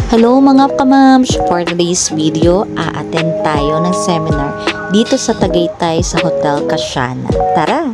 Hello mga kamams! For today's video, a-attend tayo ng seminar dito sa Tagaytay sa Hotel Kasyana. Tara!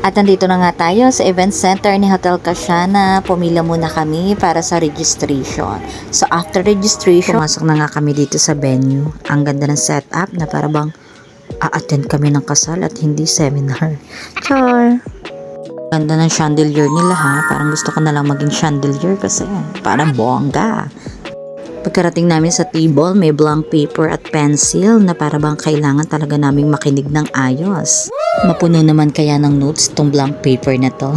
At nandito na nga tayo sa event center ni Hotel Kasyana. Pumila muna kami para sa registration. So after registration, pumasok na nga kami dito sa venue. Ang ganda ng setup na para bang a-attend kami ng kasal at hindi seminar. Char! Ganda ng chandelier nila ha. Parang gusto ko na lang maging chandelier kasi parang bongga. Pagkarating namin sa table, may blank paper at pencil na para bang kailangan talaga naming makinig ng ayos. Mapuno naman kaya ng notes tong blank paper na to.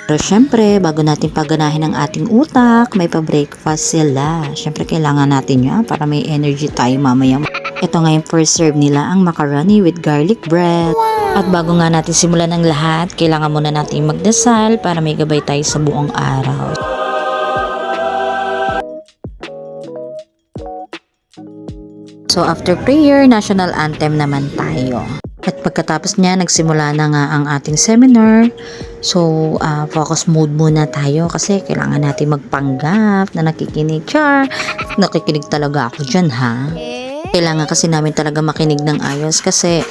Pero syempre, bago natin pagganahin ang ating utak, may pa-breakfast sila. Syempre, kailangan natin yan para may energy tayo mamaya. Ito nga yung first serve nila, ang macaroni with garlic bread. At bago nga natin simulan ng lahat, kailangan muna natin magdasal para may gabay tayo sa buong araw. So after prayer, national anthem naman tayo. At pagkatapos niya, nagsimula na nga ang ating seminar. So focus mode muna tayo kasi kailangan natin magpanggap na nakikinig. Char! Nakikinig talaga ako dyan ha. Kailangan kasi namin talaga makinig ng ayos kasi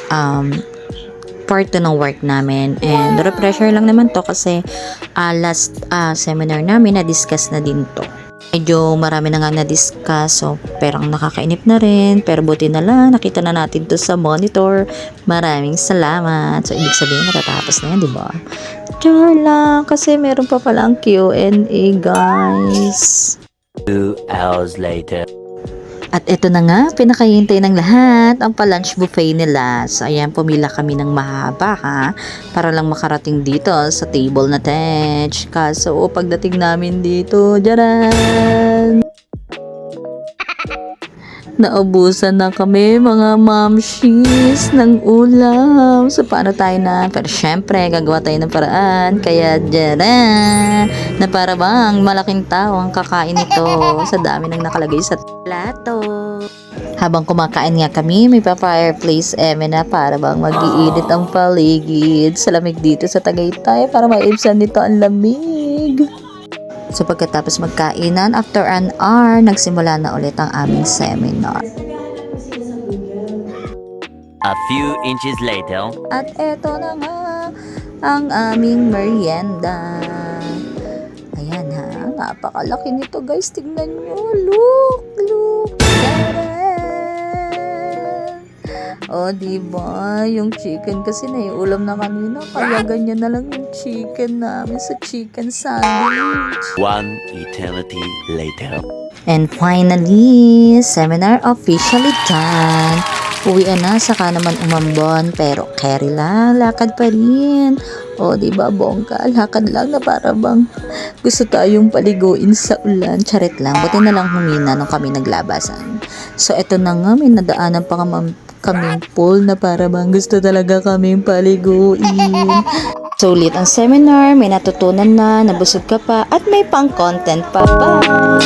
part to ng work namin. And refresher lang naman to kasi last seminar namin na-discuss na din to. Medyo marami na nga na-discuss, so perang nakakainip na rin, pero buti na lang, nakita na natin to sa monitor. Maraming salamat. So, ibig sabihin, natatapos na yan, di ba? Char lang, kasi meron pa palang Q&A, guys. 2 hours later. At ito na nga, pinakahihintay ng lahat, ang pa-lunch buffet nila. So, ayan, pumila kami ng mahaba, ha? Para lang makarating dito sa table na tech. Kaso, pagdating namin dito, jaran! Naubusan na kami, mga mamshis, ng ulam. So, paano tayo na? Pero syempre, gagawa tayo ng paraan. Kaya, jaran! Na para bang malaking tao ang kakain nito sa dami ng nakalagay sa plato. Habang kumakain nga kami, may pa-fireplace na para bang mag-iinit ang paligid. Sa lamig dito sa Tagaytay para maibsan nito ang lamig. So pagkatapos magkainan, after an hour, nagsimula na ulit ang aming seminar. A few inches later. At eto na nga ang aming merienda. Ayan ha, napakalaki nito guys, tignan nyo. Look! O, diba? Yung chicken kasi naiulam na kanina, kaya ganyan na lang yung chicken namin sa chicken sandwich. 1 eternity later. And finally, seminar officially done. Uwian na, saka naman umambon, pero carry lang, lakad pa rin. O, diba, bongga, lakad lang na para bang gusto tayong paliguin sa ulan. Charit lang, buti na lang humina nung kami naglabasan. So, eto na nga, may nadaanan pa kaming pool na para bang gusto talaga kaming paliguin. So, ulit ang seminar, may natutunan na, nabusog ka pa, at may pang-content pa. Bye!